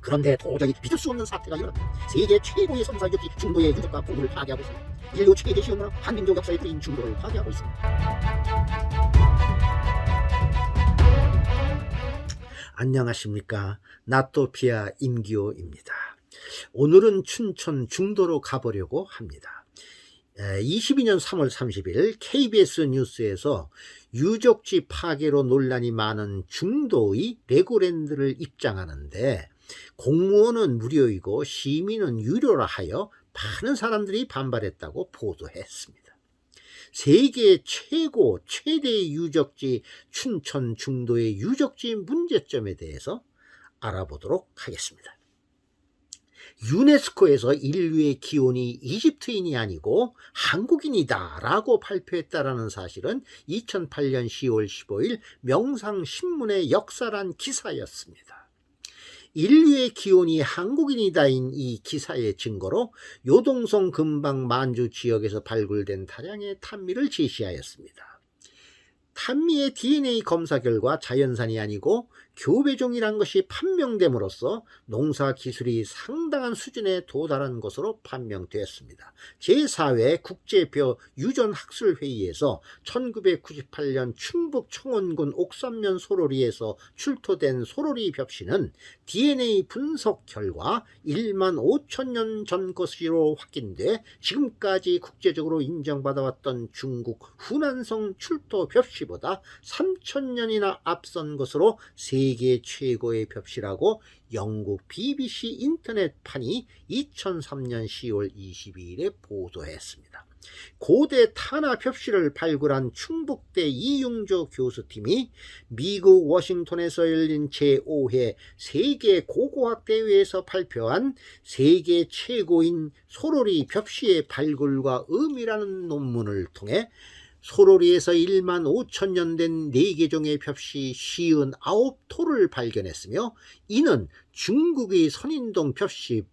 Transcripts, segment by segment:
그런데 도저히 믿을 수 없는 사태가 일어납니다. 세계 최고의 선사 유적지 중도의 유적과 보물을 파괴하고 있습니다. 인류 최대 시험으로 한민족 역사에 뿌린 중도를 파괴하고 있습니다. 안녕하십니까. 나토피아 임기호입니다. 오늘은 춘천 중도로 가보려고 합니다. 22년 3월 30일 KBS 뉴스에서 유적지 파괴로 논란이 많은 중도의 레고랜드를 입장하는데 공무원은 무료이고 시민은 유료라 하여 많은 사람들이 반발했다고 보도했습니다. 세계 최대 유적지 춘천 중도의 유적지 문제점에 대해서 알아보도록 하겠습니다. 유네스코에서 인류의 기원이 이집트인이 아니고 한국인이다 라고 발표했다라는 사실은 2008년 10월 15일 명상신문의 역사란 기사였습니다. 인류의 기원이 한국인이다인 이 기사의 증거로 요동성 근방 만주 지역에서 발굴된 다량의 탄미를 제시하였습니다. 탄미의 DNA 검사 결과 자연산이 아니고 교배종이란 것이 판명됨으로써 농사 기술이 상당한 수준에 도달한 것으로 판명되었습니다. 제4회 국제벼 유전학술회의에서 1998년 충북 청원군 옥산면 소로리에서 출토된 소로리 벽시는 DNA 분석 결과 1만 5천 년 전 것으로 확인돼 지금까지 국제적으로 인정받아왔던 중국 후난성 출토 벽시보다 3천 년이나 앞선 것으로 세계 최고의 벽시라고 영국 BBC 인터넷판이 2003년 10월 22일에 보도했습니다. 고대 탄화 벽시를 발굴한 충북대 이용조 교수팀이 미국 워싱턴에서 열린 제5회 세계 고고학 대회에서 발표한 세계 최고인 소로리 벽시의 발굴과 의미라는 논문을 통해 소로리에서 1만 5천 년 된 4개종의 벽시 59토를 발견했으며 이는 중국의 선인동 벽시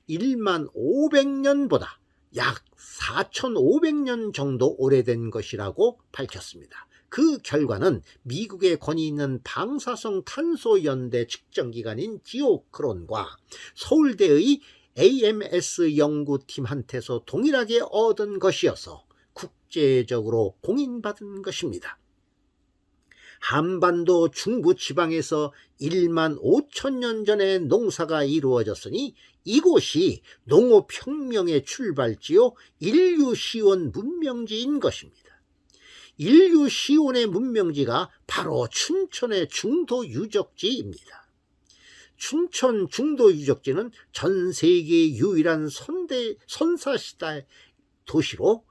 1만 500년보다 약 4,500년 정도 오래된 것이라고 밝혔습니다. 그 결과는 미국의 권위 있는 방사성 탄소 연대 측정기관인 지오크론과 서울대의 AMS 연구팀한테서 동일하게 얻은 것이어서 국제적으로 공인받은 것입니다. 한반도 중부 지방에서 1만 5천 년 전에 농사가 이루어졌으니 이곳이 농업혁명의 출발지요 인류시온 문명지인 것입니다. 인류시온의 문명지가 바로 춘천의 중도 유적지입니다. 춘천 중도 유적지는 전 세계 유일한 선사시대 도시로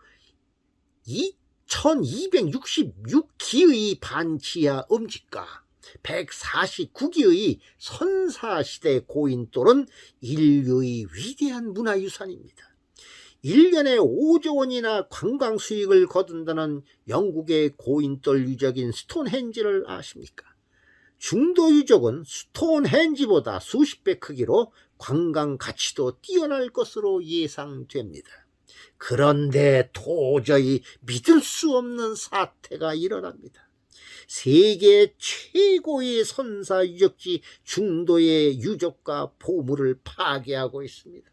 1266기의 반지하 음식과 149기의 선사시대 고인돌은 인류의 위대한 문화유산입니다. 1년에 5조 원이나 관광 수익을 거둔다는 영국의 고인돌 유적인 스톤헨지를 아십니까? 중도 유적은 스톤헨지보다 수십 배 크기로 관광 가치도 뛰어날 것으로 예상됩니다. 그런데 도저히 믿을 수 없는 사태가 일어납니다. 세계 최고의 선사 유적지 중도의 유적과 보물을 파괴하고 있습니다.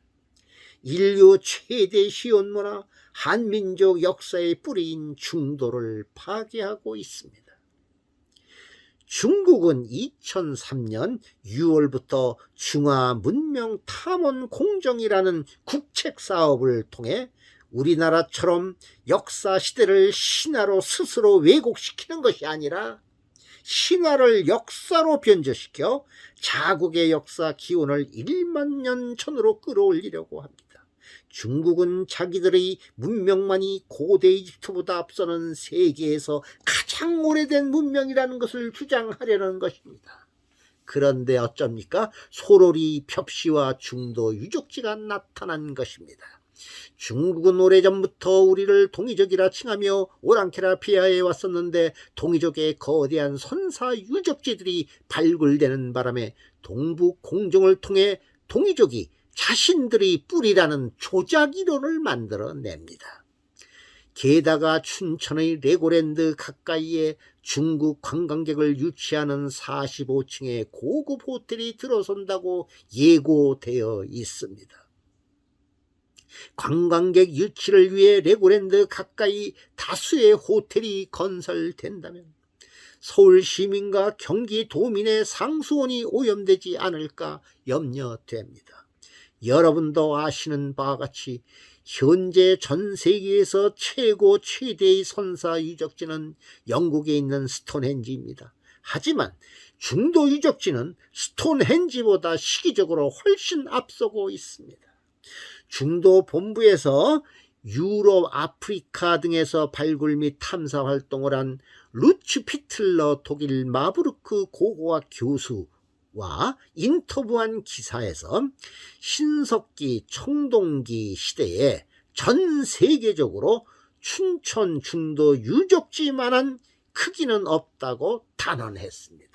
인류 최대 시온문화 한민족 역사의 뿌리인 중도를 파괴하고 있습니다. 중국은 2003년 6월부터 중화문명탐험공정이라는 국책사업을 통해 우리나라처럼 역사 시대를 신화로 스스로 왜곡시키는 것이 아니라 신화를 역사로 변조시켜 자국의 역사 기원을 1만 년 전으로 끌어올리려고 합니다. 중국은 자기들의 문명만이 고대 이집트보다 앞서는 세계에서 가장 오래된 문명이라는 것을 주장하려는 것입니다. 그런데 어쩝니까? 소로리 벽시와 중도 유적지가 나타난 것입니다. 중국은 오래전부터 우리를 동이족이라 칭하며 오랑캐라 비하해 왔었는데 동이족의 거대한 선사 유적지들이 발굴되는 바람에 동북 공정을 통해 동이족이 자신들의 뿌리라는 조작 이론을 만들어냅니다. 게다가 춘천의 레고랜드 가까이에 중국 관광객을 유치하는 45층의 고급 호텔이 들어선다고 예고되어 있습니다. 관광객 유치를 위해 레고랜드 가까이 다수의 호텔이 건설된다면 서울 시민과 경기도민의 상수원이 오염되지 않을까 염려됩니다. 여러분도 아시는 바와 같이 현재 전 세계에서 최대의 선사 유적지는 영국에 있는 스톤헨지입니다. 하지만 중도 유적지는 스톤헨지보다 시기적으로 훨씬 앞서고 있습니다. 중도 본부에서 유럽, 아프리카 등에서 발굴 및 탐사 활동을 한 루츠 피틀러 독일 마부르크 고고학 교수와 인터뷰한 기사에서 신석기, 청동기 시대에 전 세계적으로 춘천 중도 유적지만한 크기는 없다고 단언했습니다.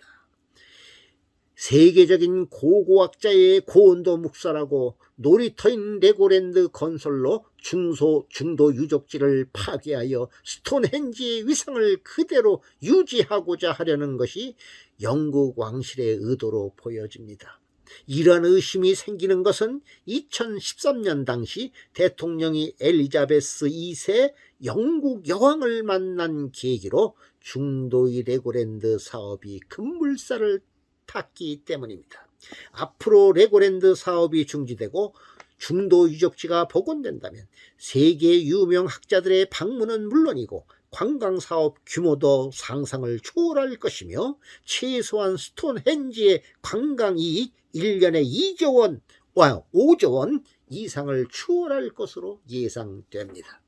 세계적인 고고학자의 고온도 묵살하고 놀이터인 레고랜드 건설로 중도 유적지를 파괴하여 스톤헨지의 위상을 그대로 유지하고자 하려는 것이 영국 왕실의 의도로 보여집니다. 이러한 의심이 생기는 것은 2013년 당시 대통령이 엘리자베스 2세 영국 여왕을 만난 계기로 중도의 레고랜드 사업이 급물살을 탔기 때문입니다. 앞으로 레고랜드 사업이 중지되고 중도 유적지가 복원된다면 세계 유명 학자들의 방문은 물론이고 관광사업 규모도 상상을 초월할 것이며 최소한 스톤헨지의 관광이익 1년에 2조 원, 5조 원 이상을 추월할 것으로 예상됩니다.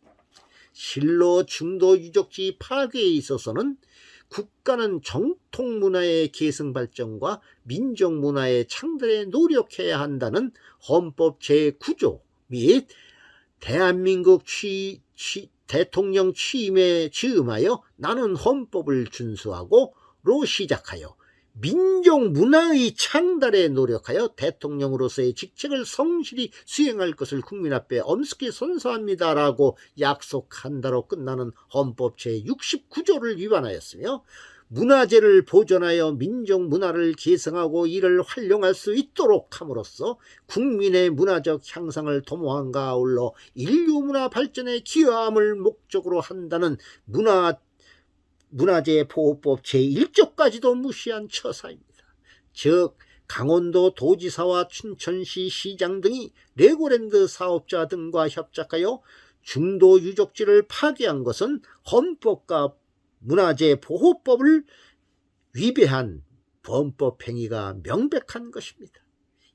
실로 중도 유적지 파괴에 있어서는 국가는 정통 문화의 계승 발전과 민족 문화의 창달에 노력해야 한다는 헌법 제9조 및 대한민국 대통령 취임에 즈음하여 나는 헌법을 준수하고로 시작하여 민족 문화의 창달에 노력하여 대통령으로서의 직책을 성실히 수행할 것을 국민 앞에 엄숙히 선서합니다라고 약속한다로 끝나는 헌법 제69조를 위반하였으며 문화재를 보존하여 민족 문화를 계승하고 이를 활용할 수 있도록 함으로써 국민의 문화적 향상을 도모함과 아울러 인류 문화 발전에 기여함을 목적으로 한다는 문화재 보호법 제1조까지도 무시한 처사입니다. 즉 강원도 도지사와 춘천시 시장 등이 레고랜드 사업자 등과 협작하여 중도 유적지를 파괴한 것은 헌법과 문화재 보호법을 위배한 범법 행위가 명백한 것입니다.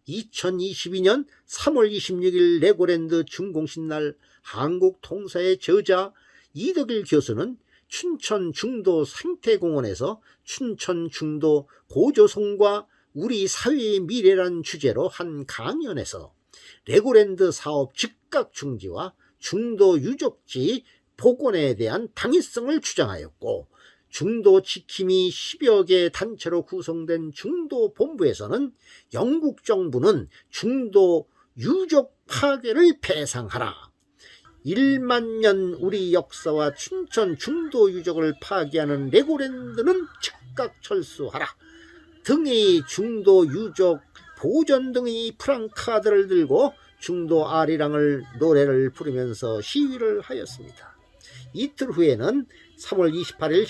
2022년 3월 26일 레고랜드 준공식 날 한국통사의 저자 이덕일 교수는 춘천 중도 생태공원에서 춘천 중도 고조성과 우리 사회의 미래란 주제로 한 강연에서 레고랜드 사업 즉각 중지와 중도 유적지 복원에 대한 당위성을 주장하였고 중도 지킴이 10여 개 단체로 구성된 중도 본부에서는 영국 정부는 중도 유적 파괴를 배상하라, 1만 년 우리 역사와 춘천 중도 유적을 파괴하는 레고랜드는 즉각 철수하라 등의 중도 유적 보존 등의 프랑카드를 들고 중도 아리랑을 노래를 부르면서 시위를 하였습니다. 이틀 후에는 3월 28일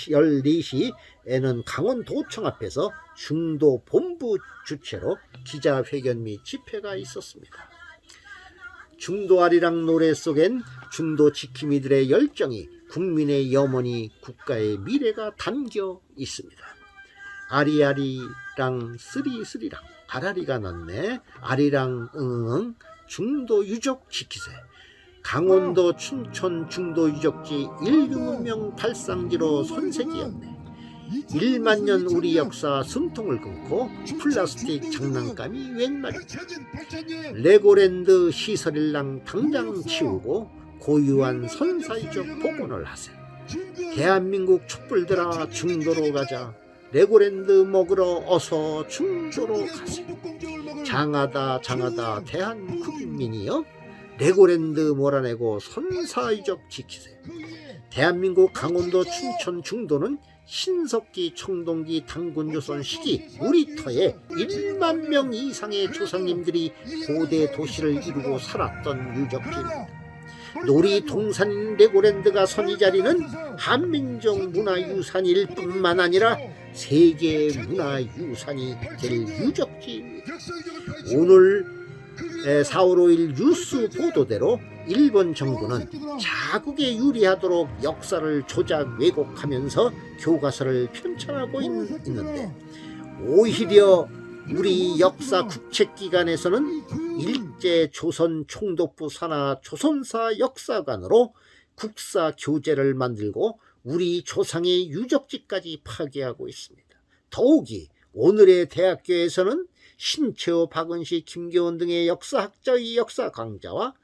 14시에는 강원도청 앞에서 중도 본부 주최로 기자회견 및 집회가 있었습니다. 중도 아리랑 노래 속엔 중도 지킴이들의 열정이, 국민의 염원이, 국가의 미래가 담겨 있습니다. 아리아리랑 쓰리쓰리랑 아라리가 났네, 아리랑 응응 중도 유적 지키세. 강원도 춘천 중도 유적지 인류문명 발상지로 손색이었네. 1만 년 우리 역사 숨통을 끊고 플라스틱 장난감이 웬 말이냐. 레고랜드 시설일랑 당장 치우고 고유한 선사유적 복원을 하세. 대한민국 촛불들아 중도로 가자. 레고랜드 먹으러 어서 중도로 가세. 장하다 장하다 대한국민이여, 레고랜드 몰아내고 선사유적 지키세요. 대한민국 강원도 춘천 중도는 신석기 청동기 당군조선 시기 우리터에 1만 명 이상의 조상님들이 고대 도시를 이루고 살았던 유적지입니다. 놀이동산인 레고랜드가 선의자리는 한민족 문화유산일 뿐만 아니라 세계 문화유산이 될 유적지입니다. 오늘 4월 5일 뉴스 보도대로 일본 정부는 자국에 유리하도록 역사를 조작 왜곡하면서 교과서를 편찬하고 있는데, 오히려 우리 역사 국책기관에서는 일제 조선 총독부 산하 조선사 역사관으로 국사 교재를 만들고 우리 조상의 유적지까지 파괴하고 있습니다. 더욱이 오늘의 대학교에서는 신채호, 박은시, 김교원 등의 역사학자의 역사 강좌와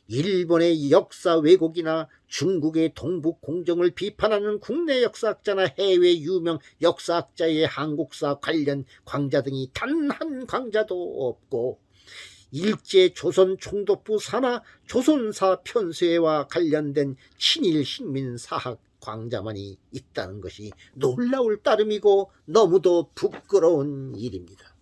일본의 역사 왜곡이나 중국의 동북 공정을 비판하는 국내 역사학자나 해외 유명 역사학자의 한국사 관련 강좌 등이 단 한 강좌도 없고, 일제 조선 총독부 산하 조선사 편수회와 관련된 친일 식민 사학 강좌만이 있다는 것이 놀라울 따름이고 너무도 부끄러운 일입니다.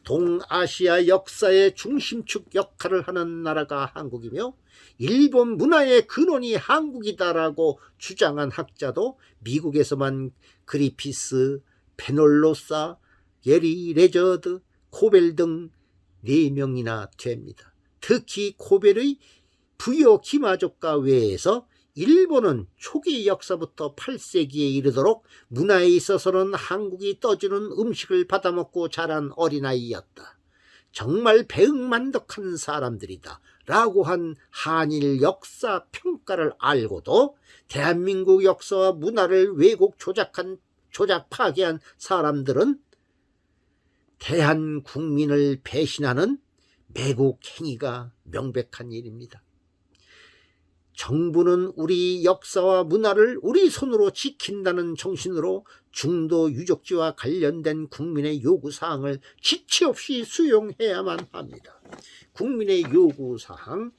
동아시아 역사의 중심축 역할을 하는 나라가 한국이며 일본 문화의 근원이 한국이다라고 주장한 학자도 미국에서만 그리피스, 페놀로사, 게리 레저드, 코벨 등 4명이나 됩니다. 특히 코벨의 부여 기마족가 외에서 일본은 초기 역사부터 8세기에 이르도록 문화에 있어서는 한국이 떠주는 음식을 받아먹고 자란 어린아이였다. 정말 배응만덕한 사람들이다 라고 한 한일 역사 평가를 알고도 대한민국 역사와 문화를 왜곡 조작 파괴한 사람들은 대한국민을 배신하는 매국 행위가 명백한 일입니다. 정부는 우리 역사와 문화를 우리 손으로 지킨다는 정신으로 중도 유적지와 관련된 국민의 요구사항을 지체 없이 수용해야만 합니다. 국민의 요구사항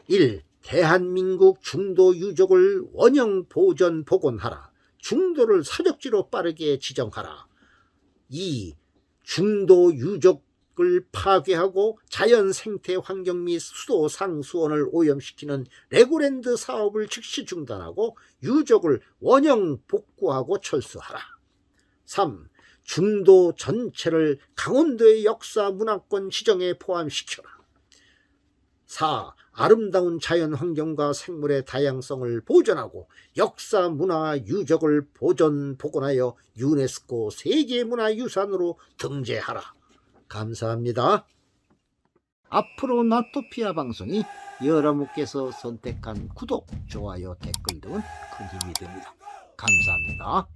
1. 대한민국 중도 유적을 원형 보존 복원하라. 중도를 사적지로 빠르게 지정하라. 2. 중도 유적을 파괴하고 자연 생태 환경 및 수도 상수원을 오염시키는 레고랜드 사업을 즉시 중단하고 유적을 원형 복구하고 철수하라. 3. 중도 전체를 강원도의 역사 문화권 지정에 포함시켜라. 4. 아름다운 자연 환경과 생물의 다양성을 보존하고 역사 문화 유적을 보존 복원하여 유네스코 세계문화유산으로 등재하라. 감사합니다. 앞으로 나토피아 방송이 여러분께서 선택한 구독, 좋아요, 댓글 등은 큰 힘이 됩니다. 감사합니다.